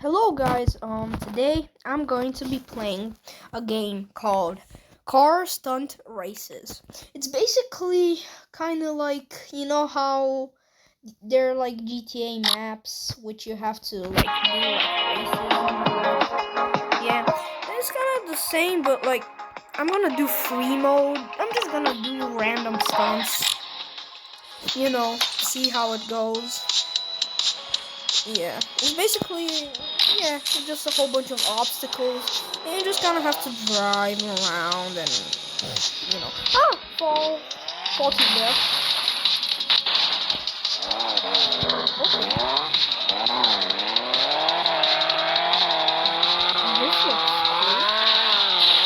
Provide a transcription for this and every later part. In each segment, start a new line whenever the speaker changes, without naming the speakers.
Hello guys, today I'm going to be playing a game called Car Stunt Races. It's basically kind of like, you know how they're like GTA maps, which you have to like do like races and stuff. Yeah, it's kind of the same, but like I'm gonna do free mode. I'm just gonna do random stunts, see how it goes. Yeah, it's basically, it's just a whole bunch of obstacles, and you just kind of have to drive around and, fall to death. Okay, this looks cool.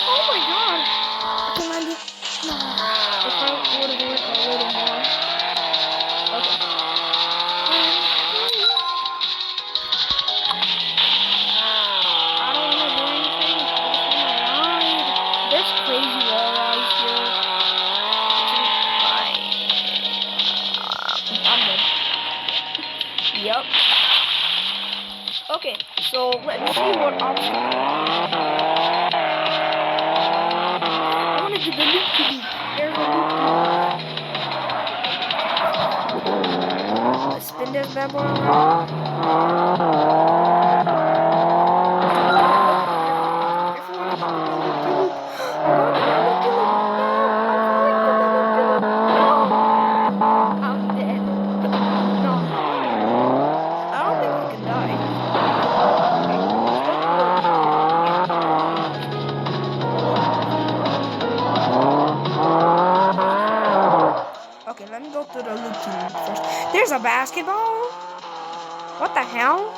Oh my god, I can land it. If I would have went a little more. Okay. I don't want to do anything. I just want to ride. There's crazy wall rides here. I'm dead. Yep. Okay, so let's see what obstacle. I want to do the loop to loop. There's a loop to loop. Let's spin this bad boy I'm dead. No, I don't think I can die. Okay, let me go to the loop first. There's a basketball? What the hell?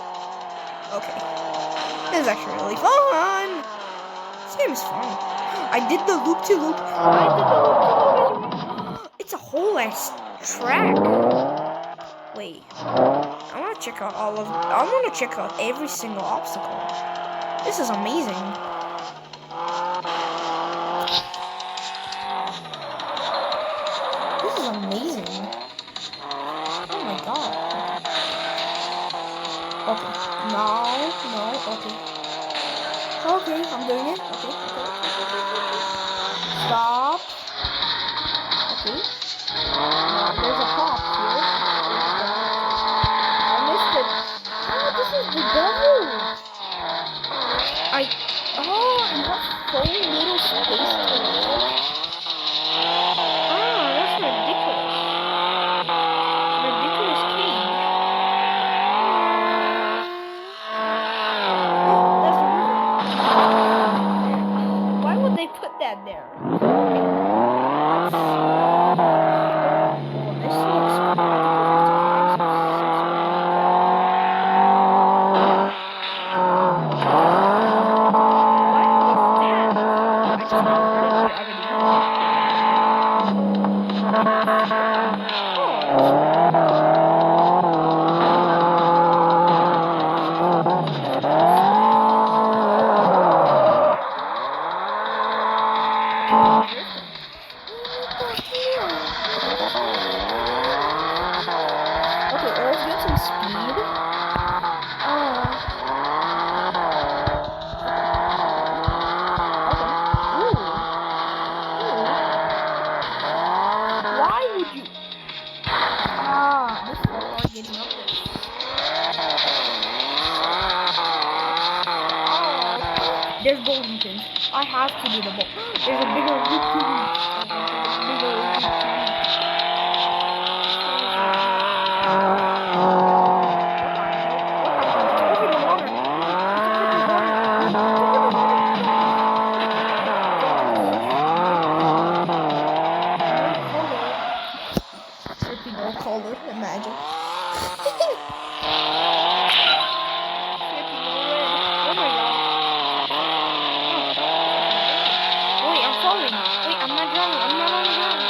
Okay. This is actually really fun. This game is fun. I did the loop to loop. It's a whole ass track. Wait. I want to check out I want to check out every single obstacle. This is amazing. This is amazing. Oh my god. Okay. No, okay. Okay, I'm doing it. Okay. Stop. Okay. There's a pop here. I missed it. Oh, this is the devil. You have so little space to live. That's ridiculous. Ridiculous cage. That's the river. Why would they put that there? This looks cool. Okay, let's get some speed. Why would you? This is hard getting up there. There's bowling pins. I have to do the ball. There's a bigger loop to color, imagine. Oh my god. Wait, I'm falling. Wait, I'm not drowning. I'm not on the ground.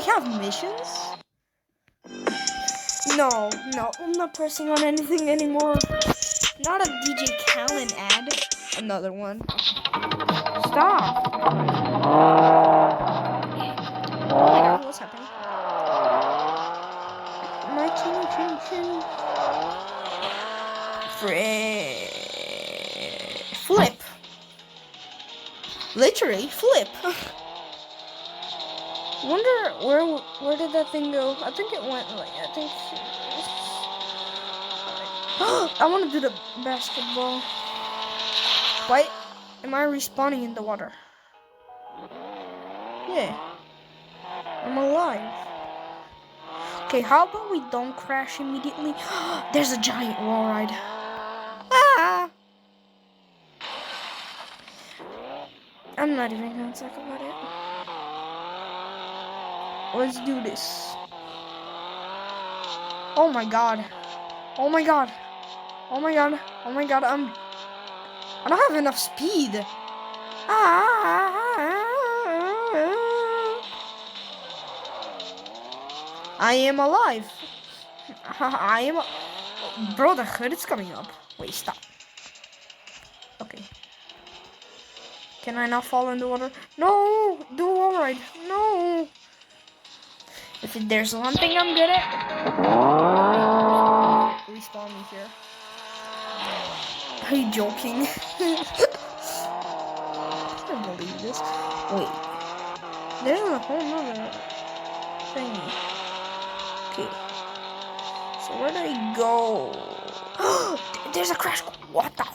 we have missions? No, I'm not pressing on anything anymore. Not a DJ Khaled ad. Another one. Stop. Oh my god, what's happening? My chin. Flip. Literally, flip. Wonder where did that thing go? I think it went like, I want to do the basketball. Wait, am I respawning in the water? Yeah, I'm alive. Okay, how about we don't crash immediately? There's a giant wall ride. Ah! I'm not even gonna talk about it. Let's do this. Oh my god. Oh my god. Oh my god. Oh my god. I don't have enough speed. I am alive. I am. Bro, the hood is coming up. Wait, stop. Okay. Can I not fall in the water? No! Do all right. No! If there's one thing I'm good at, respawn me here. Are you joking? I can't believe this. Wait. There's a whole nother thingy. Okay. So where do I go? There's a crash. What the?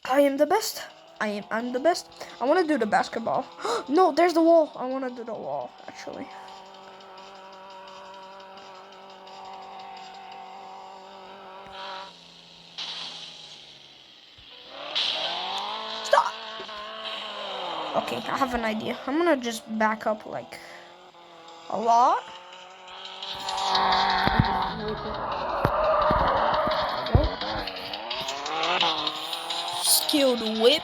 I am the best. I'm the best. I want to do the basketball. No, there's the wall. I want to do the wall actually. Stop. Okay, I have an idea. I'm gonna just back up like a lot. Skilled whip.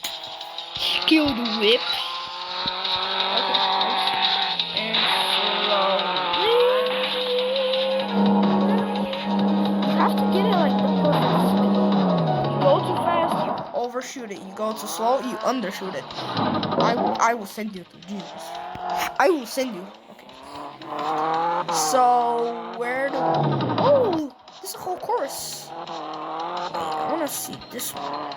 Skilled whip. Okay. And slowly. You have to get it like the perfect speed. You go too fast, you overshoot it. You go too slow, you undershoot it. I will send you to Jesus. I will send you. Okay. So where do? Oh, this is a whole course. Wait, I want to see this one.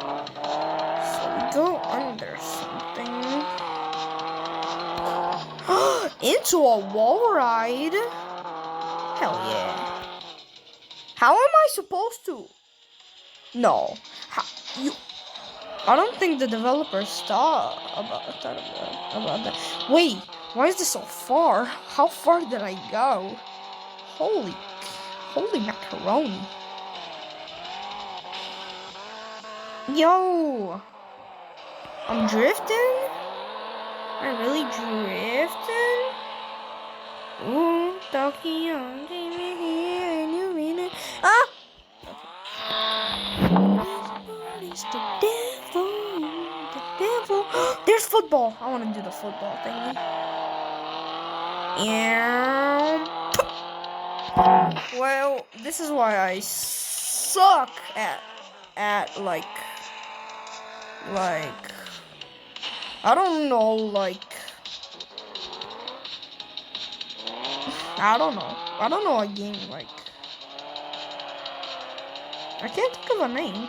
So we go under something. Into a wall ride? Hell yeah. How am I supposed to? No. I don't think the developers thought about that. Wait, why is this so far? How far did I go? Holy macaroni. Yo, I'm drifting? I'm really drifting? Ooh, Tokyo, give me here and you mean it. Ah! The devil. There's football. I want to do the football thingy. Well, this is why I suck at like I don't know, I don't know a game like I can't think of a name.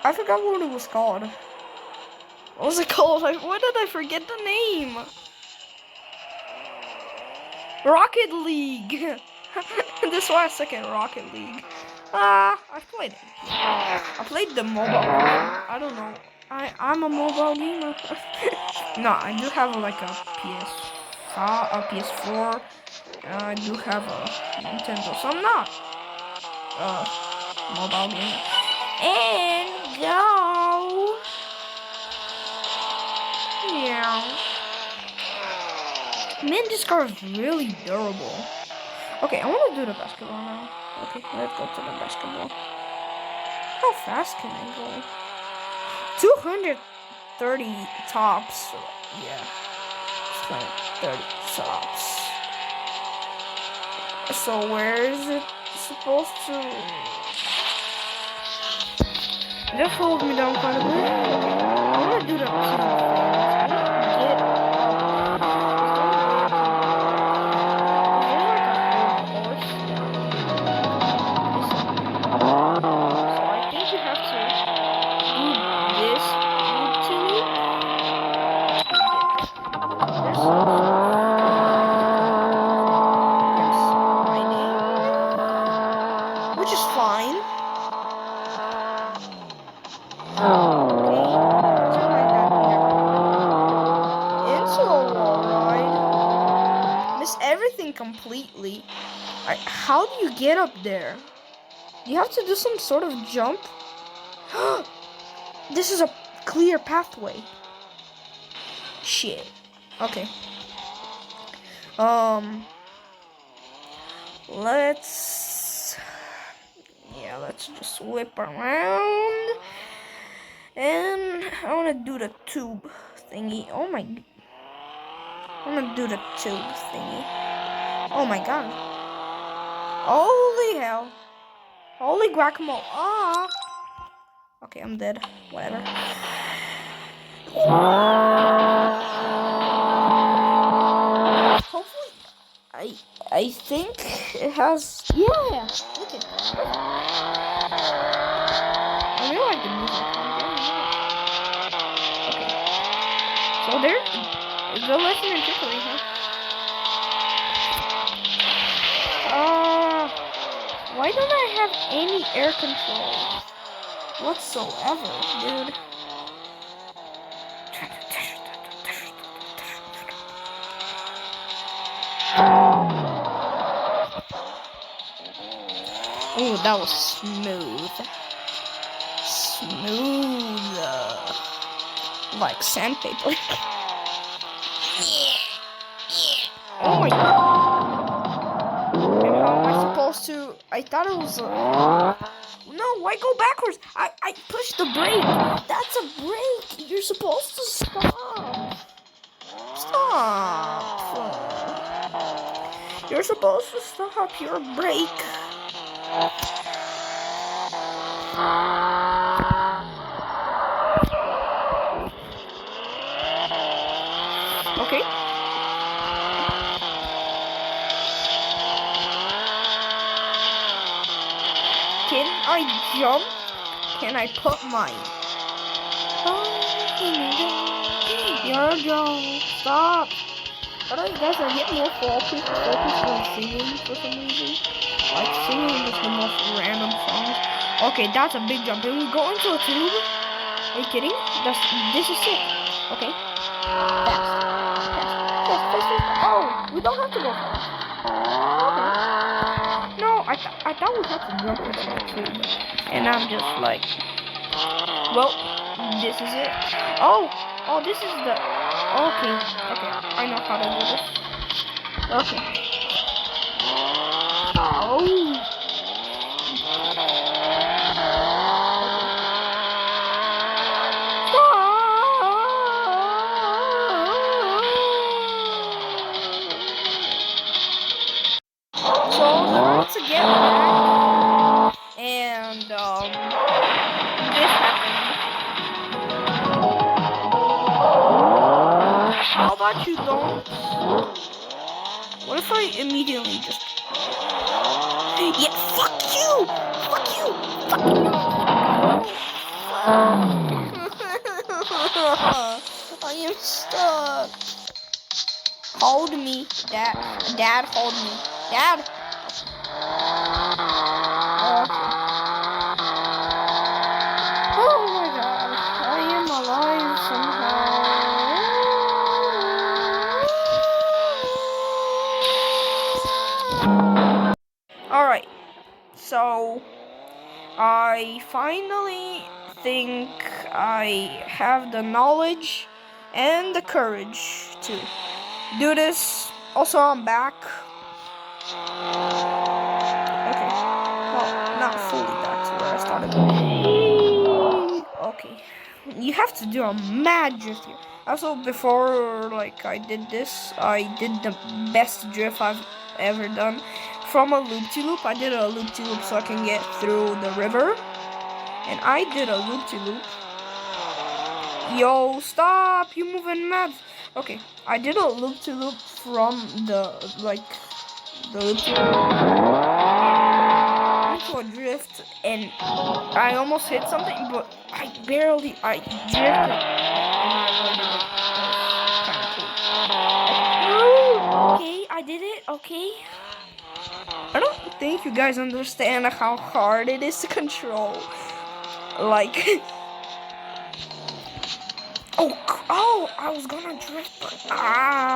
I forgot what it was called. What was it called? Why did I forget the name? Rocket League. This is why I suck at Rocket League. I played it. I played the mobile game. I don't know. I'm a mobile gamer. No, I do have like a PS4. I do have a Nintendo, so I'm not mobile gamer. And go. Yeah. Man, this car is really durable. Okay, I want to do the basketball now. Okay, let's go to the basketball. How fast can I go? 230 tops. Yeah, 230 tops. So where is it supposed to? Just hold me down quite a bit. I want to do the two things. I want to get up. So I think you have to do this routine. There's sliding, which is fine. Okay, something like that never happened. Into a wall ride. Miss everything completely. How do you get up there? You have to do some sort of jump. This is a clear pathway. Shit. Okay. Let's just whip around. And I wanna do the tube thingy. Oh my, I wanna do the tube thingy. Oh my god. Holy hell. Holy guacamole. Ah. Okay, I'm dead. Whatever. Hopefully, I think it has. Yeah. Look at. I really like the music. Okay. So there, the lesson in trickery, huh? Why don't I have any air control whatsoever, dude? Oh, that was smooth. Smooth. Like sandpaper. Oh my god. And how am I supposed to? I thought it was. No, why go backwards? I pushed the brake. That's a brake. You're supposed to stop. Stop. You're supposed to stop your brake. Okay. Can I jump? Can I put my... Your jump. Stop. Otherwise, guys, I get more focused on singing for some reason. Like, singing is the most random songs. Okay, that's a big jump. And we go into a tube? Are you kidding? This is sick. Okay. Fast. Oh, we don't have to go fast. Okay. No, I thought we had to jump into the tube. And I'm just like, well, this is it. Oh, this is the... Okay, I know how to do this. Okay. Oh. So, to get back, and, this happened. How about you don't? What if I immediately just... Yeah, fuck you! Fuck you! I am stuck. Hold me, Dad. Dad, hold me. Dad! Oh my god. I am alive somehow. Alright. So, I finally think I have the knowledge and the courage to do this. Also, I'm back. Okay, you have to do a mad drift here. Also, before like I did this, I did the best drift I've ever done. From a loop-to-loop, I did a loop-to-loop so I can get through the river. And I did a loop-to-loop. Yo, stop! You moving mad. Okay, I did a loop-to-loop from the loop-to-loop into a drift, and I almost hit something, but I drifted, and I avoided it. That was kind of cool. Okay, I did it. Okay. I don't think you guys understand how hard it is to control. Like, oh, I was gonna drift, but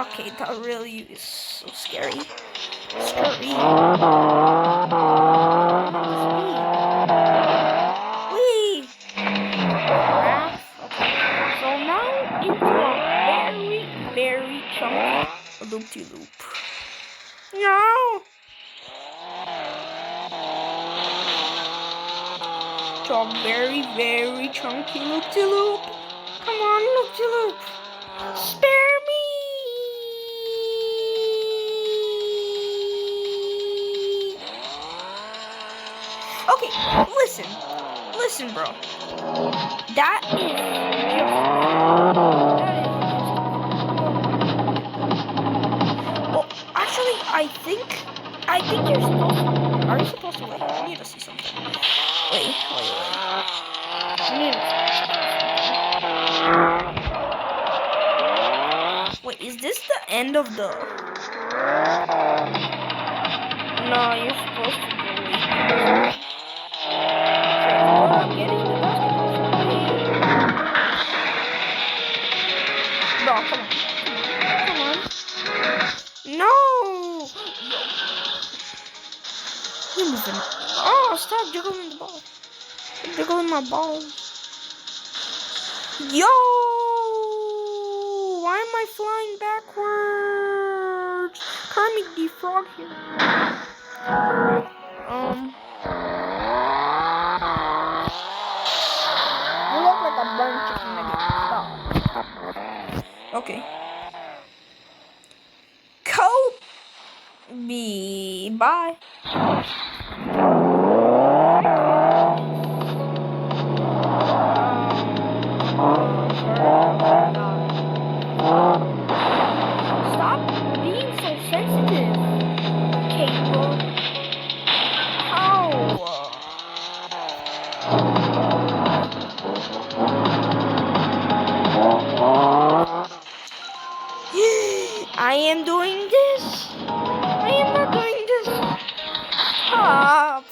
okay, that really is so scary. Scary. Wee. Okay. So now into a very, very chunky loop-de-loop. No. To a very, very chunky loop-de-loop. Come on, loop-de-loop. Spare me. Okay, listen, bro. That is well, actually, I think you're supposed to. Are you supposed to wait? I need to see something. Wait. I need to. Wait, is this the end of the? No, you're supposed to go. I'm getting the basketball shot. Bro, come on. No! You're moving. Oh, stop jiggling the ball. Stop jiggling my balls. Yo! Why am I flying backwards? Kermit the Frog here. You look like a burnt chicken nugget. Stop. Okay. Kobe. Bye. Stop being so sensitive. Okay, bro. How? I am doing this. I am not doing this. Stop.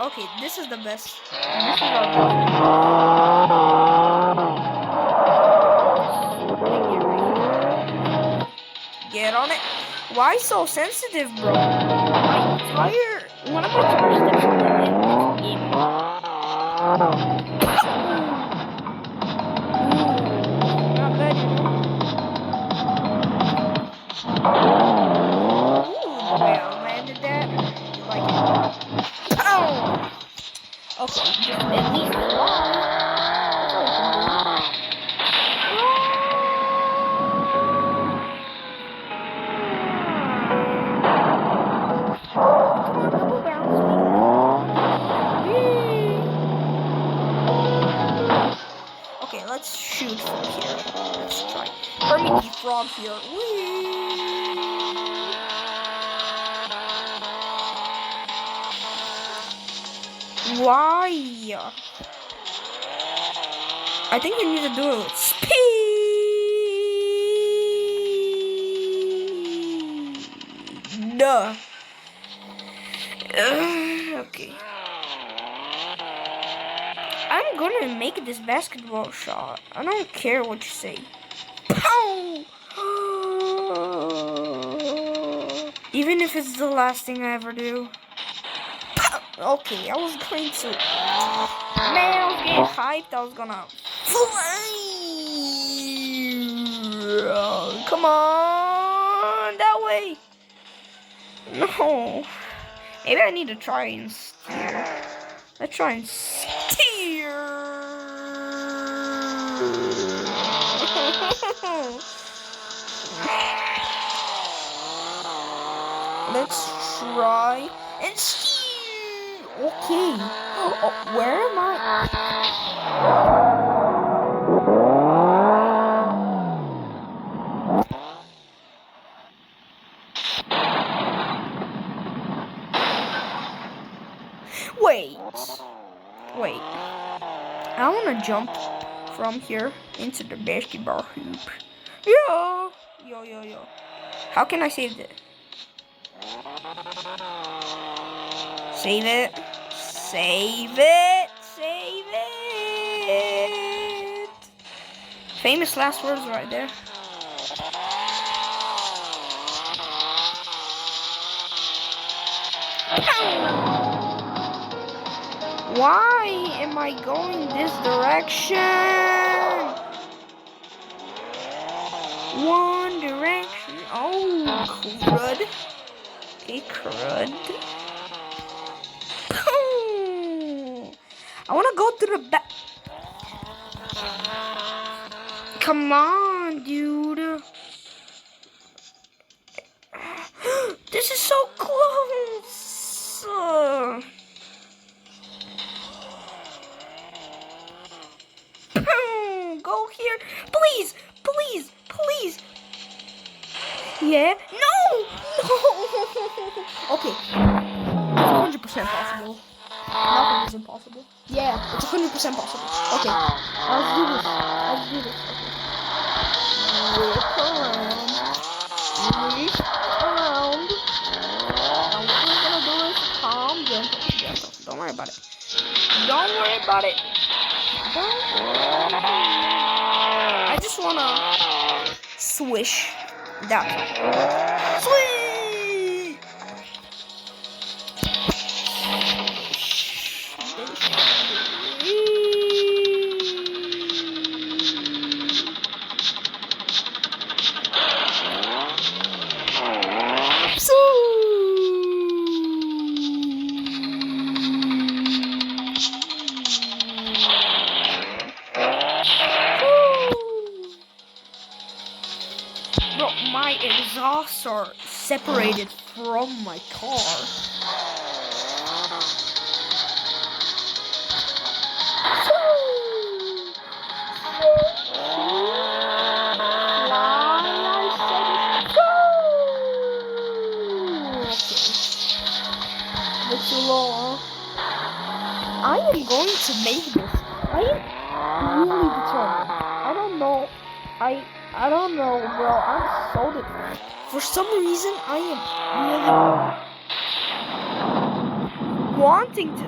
Okay, this is the best. This is our best. Get on it. Why so sensitive, bro? My tire. One of my tire steps on the game. Not bad, you know. The way I landed that, like, pow! Okay, just at least fly. That's all you can do. Okay, let's shoot from here. Let's try. Kermit the Frog here. Whee! Why? I think you need to do it with speed. Duh. Okay. I'm gonna make this basketball shot. I don't care what you say. Pow! Even if it's the last thing I ever do. Okay, I was going to. Man, I was getting hyped. I was gonna fly. Come on, that way. No. Maybe I need to try instead. Let's try and steer. Let's try and steer. Okay. Oh, where am I? Wait. I wanna jump from here into the basketball hoop. Yo. How can I save it? Save it. Famous last words right there. Why am I going this direction? One direction. Oh, crud. Okay, crud. I want to go to the back. Come on, dude. This is so close. Go here. Please. Yeah. No. Okay. It's 100% possible. Nothing is impossible. Yeah, it's 100% possible. Okay. Let's do this. Okay. Whip around. Now what we're gonna do is calm, gentle. Don't worry about it. I just wanna swish that. Sweet! Bro, my exhausts are separated from my car. Too long. I am going to make this. I am really determined. I don't know, bro. I'm so determined. For some reason, I am really wanting to.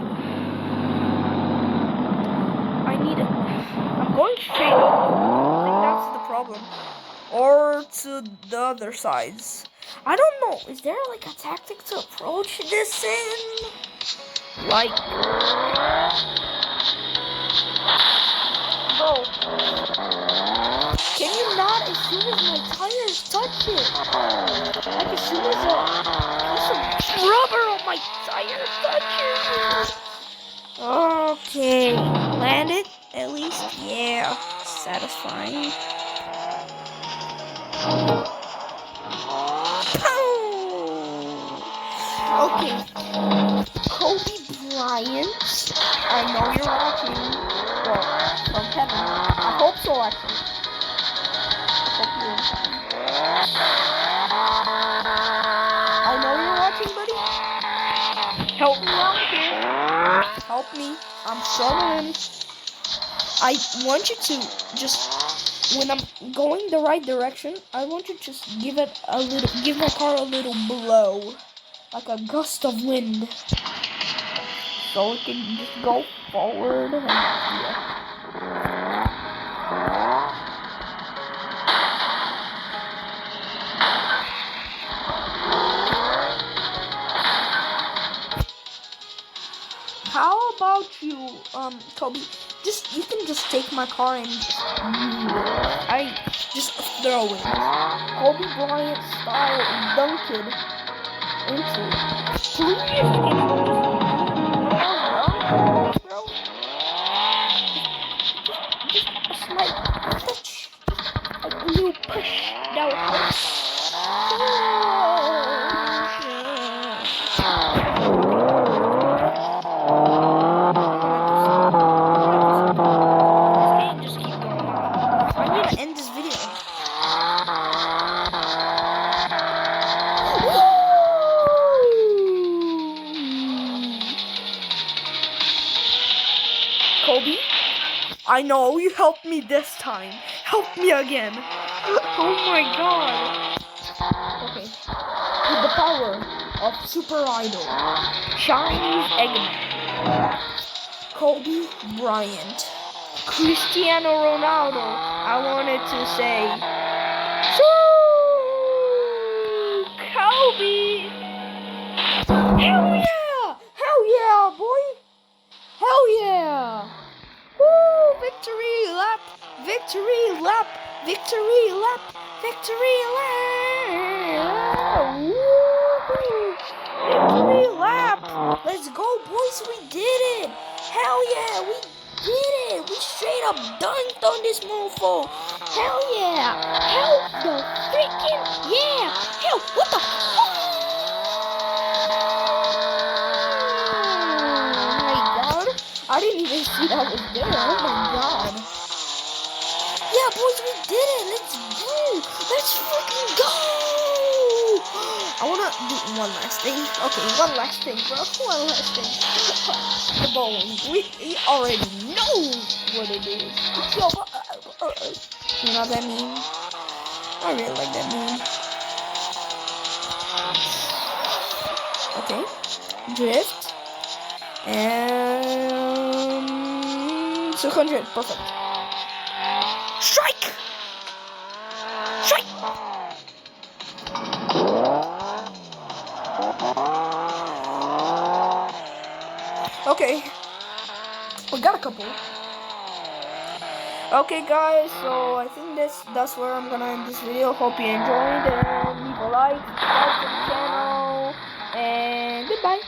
I'm going straight up. I think that's the problem. Or to the other sides. I don't know. Is there like a tactic to approach this in? Like, bro, can you not as soon as my tires touch it? Like as soon as a piece of rubber on my tire touches it. Okay, landed at least. Yeah, satisfying. Okay, Kobe Bryant, I know you're watching. Well, from heaven. I hope so, actually. I hope you're in heaven. I know you're watching, buddy. Help me out here. Help me. I'm struggling. I want you to just, when I'm going the right direction, I want you to just give my car a little blow. Like a gust of wind. So it can just go forward and yeah. How about you, Kobe? You can just take my car and just throw it. Kobe Bryant style dunk it into. Please, Kobe, I know you helped me this time. Help me again. Oh my god. Okay. With the power of Super Idol, Chinese Eggman, Kobe Bryant, Cristiano Ronaldo, I wanted to say, Kobe! Hell yeah! Hell yeah, boy! Hell yeah! Woo! Victory lap! Victory lap! Victory lap! Victory lap! Woo! Victory lap! Let's go, boys! We did it! Hell yeah! We did it! We straight up dunked on this mofo! Hell yeah! Hell the freaking yeah! Hell, what the fuck? Oh my god! I didn't even see that was there. Oh my god! Yeah, boys, we did it! Let's go! Let's freaking go! I wanna do one last thing. Okay, one last thing, bro. One last thing. The bowling. We already know what it is. Yo, you know what that mean? I really like that meme. Okay. Drift. And 200. Perfect. Strike! Strike! Okay. We got a couple. Okay guys, so I think that's where I'm gonna end this video. Hope you enjoyed and leave a like, subscribe to the channel, and goodbye.